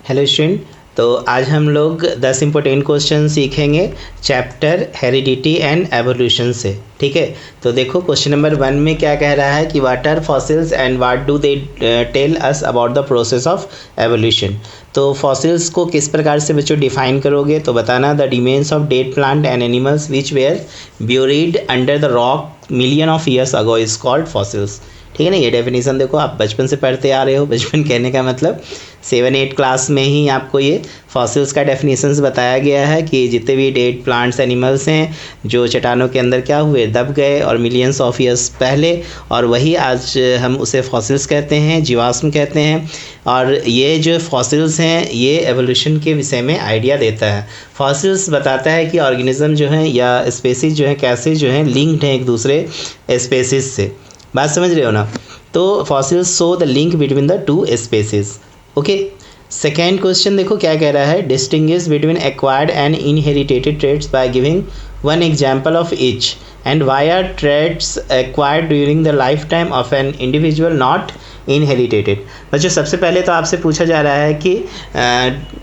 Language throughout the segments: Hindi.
हेलो स्टूडेंट, तो आज हम लोग 10 इम्पोर्टेंट क्वेश्चन सीखेंगे चैप्टर हेरिडिटी एंड एवोल्यूशन से। ठीक है, तो देखो क्वेश्चन नंबर 1 में क्या कह रहा है कि what are fossils and what do they tell us about the process of evolution. तो फॉसिल्स को किस प्रकार से बच्चों डिफाइन करोगे, तो बताना the remains of dead plant and animals which were buried under the rock million of years ago is called fossils. ठीक है ना, ये डेफिनेशन देखो आप बचपन से पढ़ते आ रहे हो। बचपन कहने का मतलब 7-8 क्लास में ही आपको ये फॉसिल्स का डेफिनेशंस बताया गया है कि जितने भी डेड प्लांट्स एनिमल्स हैं जो चट्टानों के अंदर क्या हुए, दब गए और मिलियंस ऑफ ईयर्स पहले, और वही आज हम उसे फॉसिल्स कहते हैं, जीवाश्म कहते हैं। और ये जो फॉसिल्स हैं ये एवोल्यूशन के विषय में आइडिया देता है। फॉसिल्स बताता है कि ऑर्गेनिज्म जो है या स्पेसीज जो है कैसे जो है लिंक्ड हैं एक दूसरे स्पेसीज से। बात समझ रहे हो ना। तो fossils show the link between the two species. Okay, second question देखो क्या कह रहा है, distinguish between acquired and inherited traits by giving one example of each and why are traits acquired during the life time of an individual not inherited. बच्चों सबसे पहले तो आपसे पूछा जा रहा है कि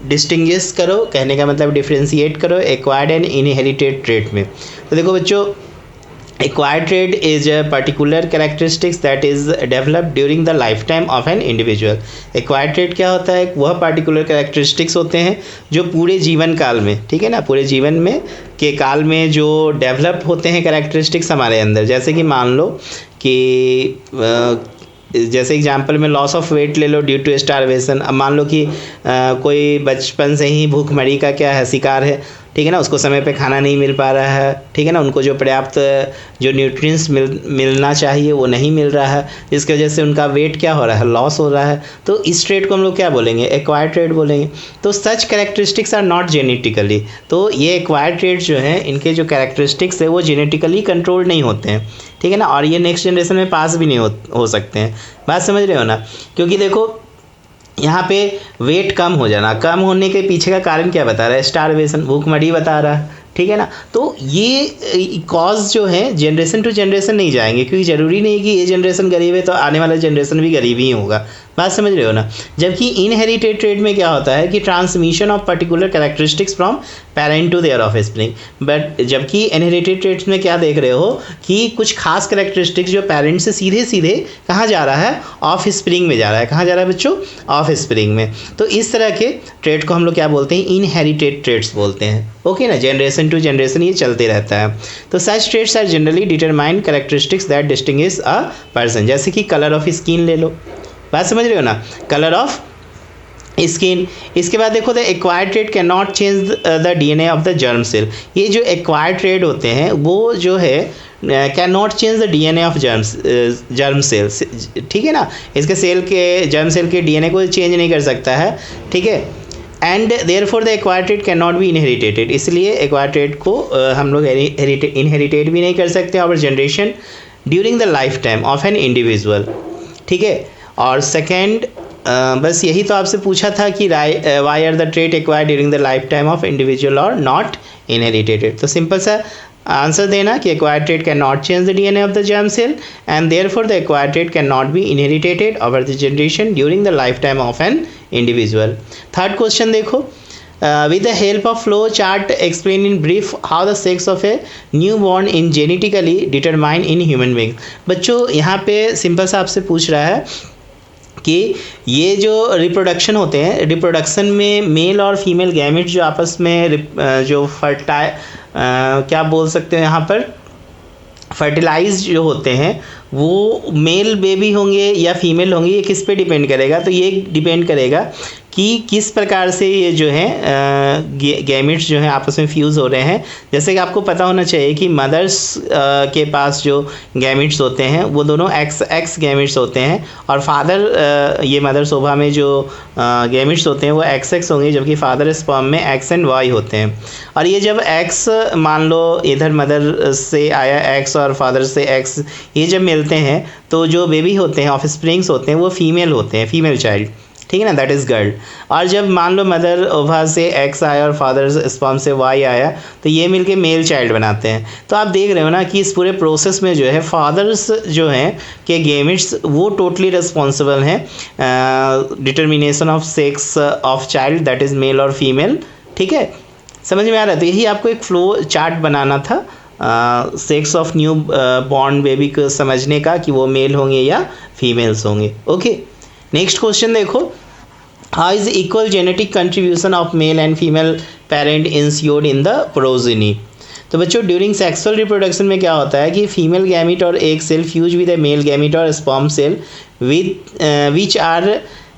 डिस्टिंग्विश करो, कहने का मतलब डिफ्रेंशिएट करो एक्वायर्ड एंड इनहेरिटेड ट्रेट में। तो देखो बच्चों, acquired trait is a particular characteristics that is developed during the lifetime of an individual। acquired trait क्या होता है, वह particular characteristics होते हैं जो पूरे जीवन काल में, ठीक है ना, पूरे जीवन में के काल में जो डेवलप होते हैं characteristics हमारे अंदर। जैसे कि मान लो कि जैसे एग्जाम्पल में लॉस ऑफ वेट ले लो ड्यू टू स्टारवेशन। अब मान लो कि कोई बचपन से ही भूखमरी का क्या है शिकार है, ठीक है ना, उसको समय पे खाना नहीं मिल पा रहा है, ठीक है ना, उनको जो पर्याप्त जो न्यूट्रिएंट्स मिलना चाहिए वो नहीं मिल रहा है, जिसकी वजह से उनका वेट क्या हो रहा है, लॉस हो रहा है। तो इस ट्रेट को हम लोग क्या बोलेंगे, एक्वायर्ड ट्रेट बोलेंगे। तो सच कैरेक्टरिस्टिक्स आर नॉट जेनेटिकली, तो ये एक्वायर्ड ट्रेट जो है इनके जो कैरेक्टरिस्टिक्स है वो जेनेटिकली कंट्रोल नहीं होते हैं, ठीक है ना, और ये नेक्स्ट जनरेशन में पास भी नहीं हो सकते हैं। बात समझ रहे हो ना। क्योंकि देखो यहाँ पे वेट कम हो जाना, कम होने के पीछे का कारण क्या बता रहा है, स्टारवेशन, भूखमरी बता रहा है, ठीक है ना। तो ये कॉज जो है जनरेशन टू जनरेशन नहीं जाएंगे, क्योंकि ज़रूरी नहीं कि ये जनरेशन गरीब है तो आने वाला जनरेशन भी गरीब ही होगा। बात समझ रहे हो ना। जबकि इनहेरिटेड ट्रेट में क्या होता है कि transmission of particular characteristics from parent to their offspring. But जबकि इनहेरिटेड ट्रेट्स में क्या देख रहे हो कि कुछ खास कैरेक्टरिस्टिक्स जो पेरेंट से सीधे सीधे कहाँ जा रहा है, ऑफ स्प्रिंग में जा रहा है। कहाँ जा रहा है बच्चों, ऑफ स्प्रिंग में। तो इस तरह के ट्रेट को हम लोग क्या बोलते हैं, इनहेरिटेड ट्रेट्स बोलते हैं। ओके ना, जनरेशन टू जनरेशन ये चलते रहता है। तो such traits are generally determined characteristics that distinguish a person. जैसे कि कलर ऑफ स्किन ले लो, बात समझ रहे हो ना, कलर ऑफ स्किन। इसके बाद देखो the acquired trait can not change the DNA of the germ cell. ये जो एक्वायर्ड ट्रेट होते हैं वो जो है can not change the DNA of germ cells, ठीक है ना, इसके सेल के जर्म सेल के डीएनए को चेंज नहीं कर सकता है, ठीक है। And therefore the acquired trait can not be inherited, इसलिए एक्वायर्ड ट्रेट को हम लोग इनहेरिटेट भी नहीं कर सकते और generation during the life time of an individual, ठीक है। और सेकेंड बस यही तो आपसे पूछा था कि why are the trait acquired during the life time of individual और नॉट इनहेरिटेड। तो सिंपल सा आंसर देना कि acquired trait can not change the DNA of the germ cell and therefore the acquired trait can not be inherited over the generation during the life time of an individual. Third question देखो, with the help of flow chart explain in brief how the sex of a newborn in genetically determined in human being। बच्चों यहाँ पे सिंपल सा आपसे पूछ रहा है कि ये जो रिप्रोडक्शन होते हैं, रिप्रोडक्शन में मेल और फीमेल गैमेट्स जो आपस में जो क्या बोल सकते हैं यहाँ पर, फर्टिलाइज जो होते हैं वो मेल बेबी होंगे या फीमेल होंगे, ये किस पे डिपेंड करेगा, तो ये डिपेंड करेगा कि किस प्रकार से ये जो है गैमेट्स जो हैं आपस में फ्यूज़ हो रहे हैं। जैसे कि आपको पता होना चाहिए कि मदर्स के पास जो गैमेट्स होते हैं वो दोनों एक्स गैमेट्स होते हैं, और फादर ये मदर शोभा में जो गैमेट्स होते हैं वो एक्स होंगे, जबकि फादर स्पर्म में एक्स एंड वाई होते हैं। और ये जब एक्स मान लो इधर मदर से आया एक्स और फादर से एक्स, ये जब मिलते हैं तो जो बेबी होते हैं ऑफ स्प्रिंग्स होते हैं वो फीमेल होते हैं, फीमेल चाइल्ड, ठीक है ना, दैट इज़ गर्ल। और जब मान लो मदर ओवा से एक्स आया और फादर स्पर्म से वाई आया, तो ये मिलके मेल चाइल्ड बनाते हैं। तो आप देख रहे हो ना कि इस पूरे प्रोसेस में जो है फादर्स जो हैं के गेमिट्स वो टोटली रिस्पॉन्सिबल हैं determination of sex of child, that is male और फीमेल। ठीक है, समझ में आ रहा है। तो यही आपको एक फ्लो चार्ट बनाना था sex of new born baby को समझने का, कि वो मेल होंगे या फीमेल्स होंगे। ओके, नेक्स्ट क्वेश्चन देखो, how is equal genetic contribution of male and female parent insured in the progeny. तो बच्चों ड्यूरिंग सेक्सुअल रिप्रोडक्शन में क्या होता है कि फीमेल गैमिट और egg cell fuse with a male gamete और sperm cell which are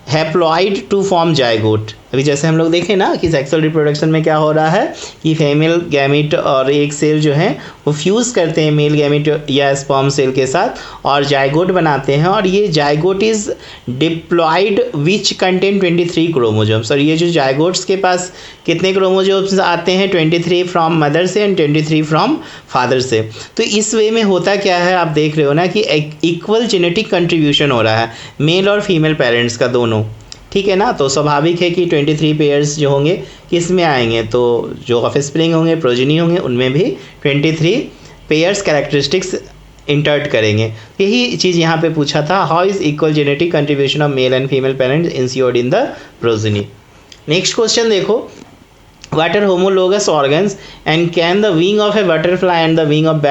haploid to form zygote. अभी जैसे हम लोग देखें ना कि सेक्सुअल रिप्रोडक्शन में क्या हो रहा है कि फीमेल गैमिट और एक सेल जो है वो फ्यूज़ करते हैं मेल गैमिट या स्पर्म सेल के साथ और जायगोट बनाते हैं, और ये zygote is diploid which contain 23 chromosomes. और ये जो जायगोट्स के पास कितने क्रोमोजोम्स आते हैं, 23 फ्रॉम मदर से एंड 23 फ्रॉम फादर से। तो इस वे में होता क्या है, आप देख रहे हो ना कि इक्वल जेनेटिक कंट्रीब्यूशन हो रहा है मेल और फीमेल पेरेंट्स का दोनों। ठीक है ना, तो स्वाभाविक है कि 23 पेयर्स जो होंगे किस में आएंगे, तो जो ऑफस्प्रिंग होंगे प्रोजेनी होंगे उनमें भी 23 पेयर्स कैरेक्टरिस्टिक्स इंटर्ट करेंगे। यही चीज़ यहाँ पे पूछा था, how is equal genetic contribution of male and female parents insured in the progeny. Next question देखो, what are homologous organs and can the wing of a butterfly and the wing of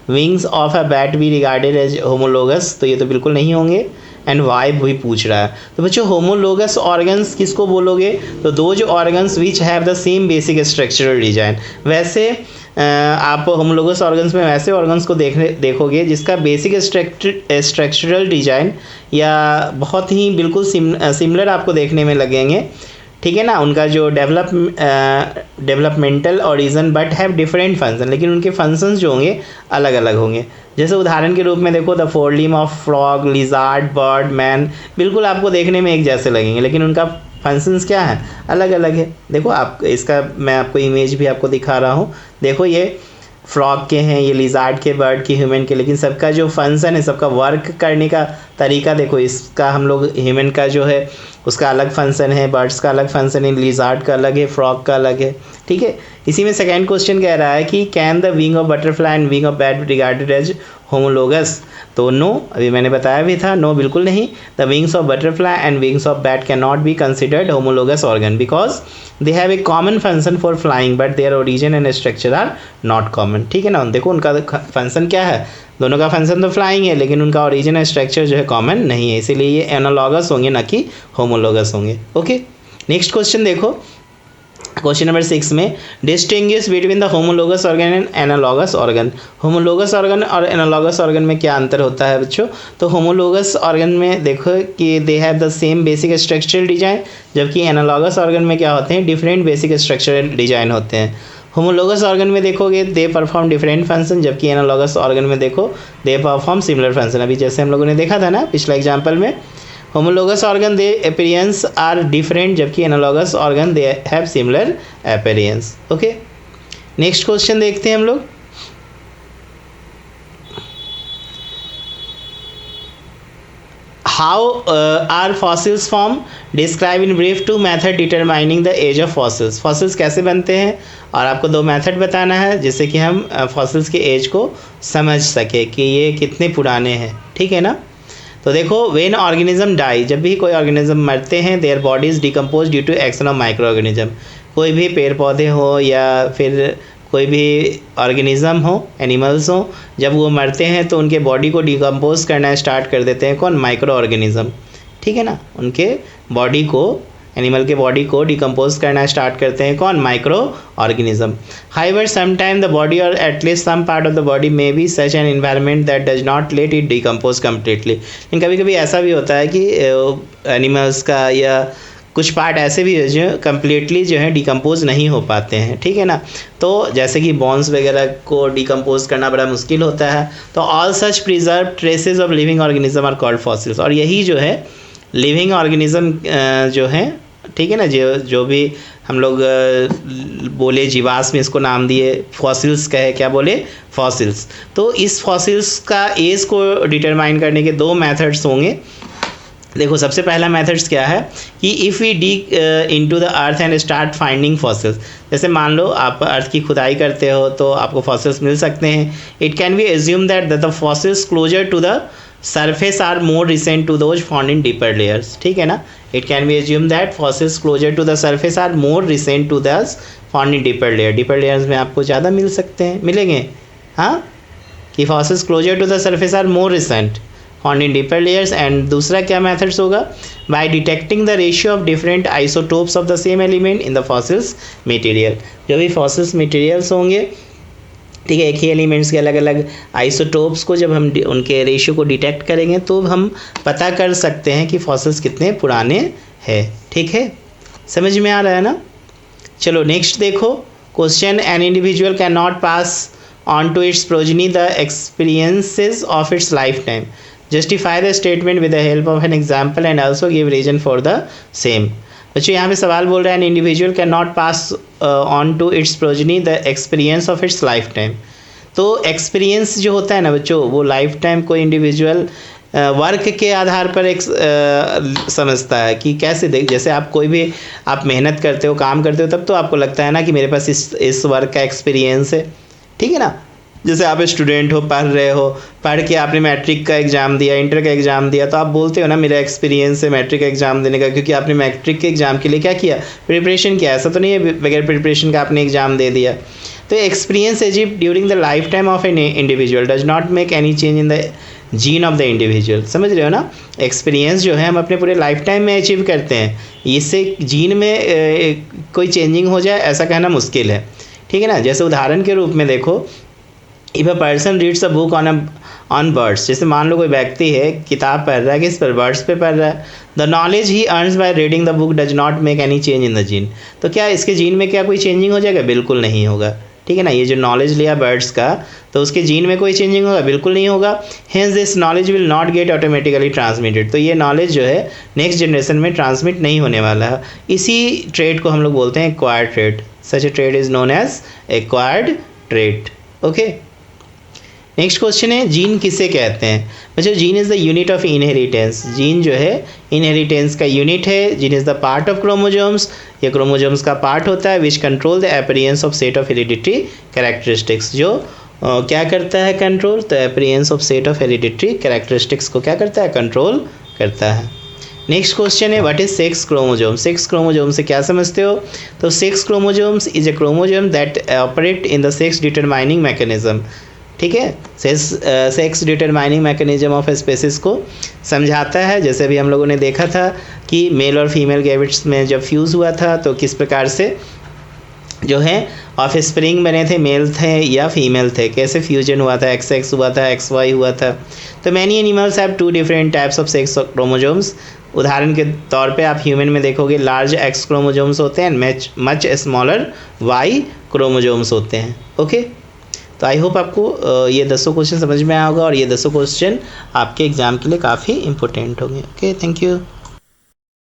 wings of a bat be regarded as homologous। तो ये तो बिल्कुल नहीं होंगे, एंड वाई भी पूछ रहा है। तो बच्चों होमोलोगस ऑर्गन्स किसको बोलोगे, तो दो जो organs which have the same basic structural design. वैसे आप होमोलोगस ऑर्गन्स में वैसे ऑर्गन्स को देखोगे जिसका बेसिक स्ट्रक्चरल डिजाइन या बहुत ही बिल्कुल सिमिलर आपको देखने में लगेंगे। ठीक है ना, उनका जो developmental origin but have different function, लेकिन उनके फंक्शंस जो होंगे अलग अलग होंगे। जैसे उदाहरण के रूप में देखो the four limb of frog, lizard, bird, man, बिल्कुल आपको देखने में एक जैसे लगेंगे लेकिन उनका फंक्शंस क्या है, अलग अलग है। देखो आप इसका मैं आपको इमेज भी आपको दिखा रहा हूँ। देखो ये फ्रॉग के हैं, ये लिजार्ड के, बर्ड के, ह्यूमन के, लेकिन सबका जो फंक्शन है, सबका वर्क करने का तरीका देखो। इसका हम लोग ह्यूमन का जो है उसका अलग फंक्शन है, बर्ड्स का अलग फंक्शन है, लिजार्ड का अलग है, फ्रॉग का अलग है। ठीक है, इसी में सेकेंड क्वेश्चन कह रहा है कि can the wing of butterfly and wing of bat regarded as homologous. तो नो, अभी मैंने बताया भी था, नो बिल्कुल नहीं। The wings of butterfly and wings of bat can not be considered homologous organ because they have a common function for flying but their origin and structure are not common. ठीक है ना, देखो उनका फंक्शन क्या है, दोनों का फंक्शन तो फ्लाइंग है लेकिन उनका ओरिजिन एंड स्ट्रक्चर जो है कॉमन नहीं है, इसीलिए ये एनालॉगस होंगे ना कि होमोलोगस होंगे। ओके, नेक्स्ट क्वेश्चन देखो, क्वेश्चन नंबर 6 में distinguish between the homologous organ and analogous organ. Homologous organ और एनालॉगस ऑर्गन में क्या अंतर होता है बच्चों, तो होमोलोगस ऑर्गन में देखो कि they have the same basic structural design, जबकि एनालॉगस ऑर्गन में क्या होते हैं, डिफरेंट बेसिक स्ट्रक्चरल डिजाइन होते हैं। होमोलोगस ऑर्गन में देखोगे दे परफॉर्म डिफरेंट फंक्शन, जबकि एनालॉगस ऑर्गन में देखो दे परफॉर्म सिमिलर फंक्शन। अभी जैसे हम लोगों ने देखा था ना पिछला एग्जाम्पल में, homologous organ they appearance are different, जबकि analogous organ they have similar appearance. Okay, next question देखते हैं हम लोग। How are fossils form, describe in brief two method determining the age of fossils. Fossils कैसे बनते हैं, और आपको दो मेथड बताना है जिससे कि हम फॉसिल्स के एज को समझ सके कि ये कितने पुराने हैं। ठीक है ना, तो देखो व्हेन ऑर्गेनिज्म डाई, जब भी कोई ऑर्गेनिज्म मरते हैं, their bodies decompose due to action of micro organism. कोई भी पेड़ पौधे हो या फिर कोई भी ऑर्गेनिज्म हो, एनिमल्स हो, जब वो मरते हैं तो उनके बॉडी को डिकम्पोज करना स्टार्ट कर देते हैं कौन, माइक्रो ऑर्गेनिज्म। ठीक है ना, उनके बॉडी को, एनिमल के बॉडी को डिकम्पोज करना स्टार्ट करते हैं कौन, micro organism. However sometime the body और at least some part of the body may be such an environment that does not let it decompose completely. लेकिन कभी कभी ऐसा भी होता है कि एनिमल्स का या कुछ पार्ट ऐसे भी है जो कम्प्लीटली जो है डिकम्पोज नहीं हो पाते हैं। ठीक है ना, तो जैसे कि बोन्स वगैरह को डिकम्पोज करना बड़ा मुश्किल होता है। तो all such preserve traces of living organism are called fossils. और यही जो है लिविंग ऑर्गेनिज्म जो है, ठीक है ना, जो भी हम लोग बोले जीवाश्म, इसको नाम दिए फॉसिल्स कहे, क्या बोले, फॉसिल्स। तो इस फॉसिल्स का एज को डिटरमाइन करने के दो मेथड्स होंगे। देखो सबसे पहला मेथड्स क्या है कि if we dig into the earth and start finding fossils, जैसे मान लो आप अर्थ की खुदाई करते हो तो आपको फॉसिल्स मिल सकते हैं. It can be assume that the fossils closer to the surface are more recent to those found in deeper layers. ठीक है ना. It can be assume that fossils closer to the surface are more recent to those found in deeper layer. Deeper layers में आपको ज़्यादा मिल सकते हैं, मिलेंगे. हाँ, कि fossils closer to the surface are more recent found in deeper layers. And दूसरा क्या मेथड्स होगा, by detecting the ratio of different isotopes of the same element in the fossils material. जो भी फॉसिल्स मटेरियल्स होंगे, ठीक है, एक ही एलिमेंट्स के अलग अलग आइसोटोप्स को जब हम उनके रेशियो को डिटेक्ट करेंगे तो हम पता कर सकते हैं कि फॉसिल्स कितने पुराने हैं. ठीक है, समझ में आ रहा है ना. चलो नेक्स्ट देखो question. An individual can not pass on to its progeny the experiences of its life time. Justify the statement with the help of an example and also give reason for the same. बच्चों यहाँ पे सवाल बोल रहा है an individual can not pass on to its progeny the experience of its life time. तो एक्सपीरियंस जो होता है ना बच्चों, वो लाइफ टाइम कोई इंडिविजुअल वर्क के आधार पर एक समझता है कि कैसे देख, जैसे आप कोई भी आप मेहनत करते हो, काम करते हो, तब तो आपको लगता है ना कि मेरे पास इस वर्क का एक्सपीरियंस है. ठीक है ना. जैसे आप स्टूडेंट हो, पढ़ रहे हो, पढ़ के आपने मैट्रिक का एग्ज़ाम दिया, इंटर का एग्ज़ाम दिया, तो आप बोलते हो ना मेरा एक्सपीरियंस है मैट्रिक का एग्ज़ाम देने का, क्योंकि आपने मैट्रिक के एग्ज़ाम के लिए क्या किया, प्रिपरेशन किया. ऐसा तो नहीं है बगैर प्रिपरेशन का आपने एग्ज़ाम दे दिया. तो experience achieve during the life time of an individual does not make any change in the gene of the individual. समझ रहे हो ना. एक्सपीरियंस जो है हम अपने पूरे लाइफ टाइम में अचीव करते हैं, इससे जीन में कोई चेंजिंग हो जाए ऐसा कहना मुश्किल है. ठीक है ना. जैसे उदाहरण के रूप में देखो, if a person reads a book on birds, जैसे मान लो कोई व्यक्ति है किताब पढ़ रहा है, किस पर, बर्ड्स पे पढ़ रहा है. The knowledge he earns by reading the book does not make any change in the gene. तो क्या इसके जीन में क्या कोई चेंजिंग हो जाएगा? बिल्कुल नहीं होगा. ठीक है ना. ये जो नॉलेज लिया बर्ड्स का, तो उसके जीन में कोई चेंजिंग होगा? बिल्कुल नहीं होगा. Hence this knowledge will not gate automatically transmitted. तो ये नॉलेज जो है नेक्स्ट जनरेशन में ट्रांसमिट नहीं होने वाला है. इसी ट्रेड को हम लोग बोलते हैं acquired trait. Such a trait is known as acquired trait. Okay. Next question है जीन किसे कहते हैं. बच्चों gene is the unit of inheritance. Gene जो है इनहेरिटेंस का यूनिट है. Gene is the part of chromosomes. ये क्रोमोजोम्स का पार्ट होता है which control the appearance of set of hereditary characteristics. जो क्या करता है कंट्रोल, तो appearance of set of hereditary characteristics को क्या करता है, कंट्रोल करता है. नेक्स्ट क्वेश्चन है what is sex chromosome. Sex chromosome से क्या समझते हो. तो sex chromosomes is a chromosome that operate in the sex determining mechanism. ठीक है. Sex determining mechanism of species को समझाता है. जैसे अभी हम लोगों ने देखा था कि मेल और फीमेल गैविट्स में जब फ्यूज़ हुआ था तो किस प्रकार से जो है ऑफ स्प्रिंग बने थे, मेल थे या फीमेल थे, कैसे फ्यूजन हुआ था, एक्स एक्स हुआ था, एक्स वाई हुआ था. तो many animals have 2 different types of sex chromosomes. उदाहरण के तौर पे आप ह्यूमन में देखोगे लार्ज एक्स क्रोमोजोम्स होते हैं, मच स्मॉलर वाई क्रोमोजोम्स होते हैं. ओके. तो आई होप आपको ये 10 क्वेश्चन समझ में आया होगा और ये 10 क्वेश्चन आपके एग्ज़ाम के लिए काफ़ी इंपॉर्टेंट होंगे. Okay, thank you.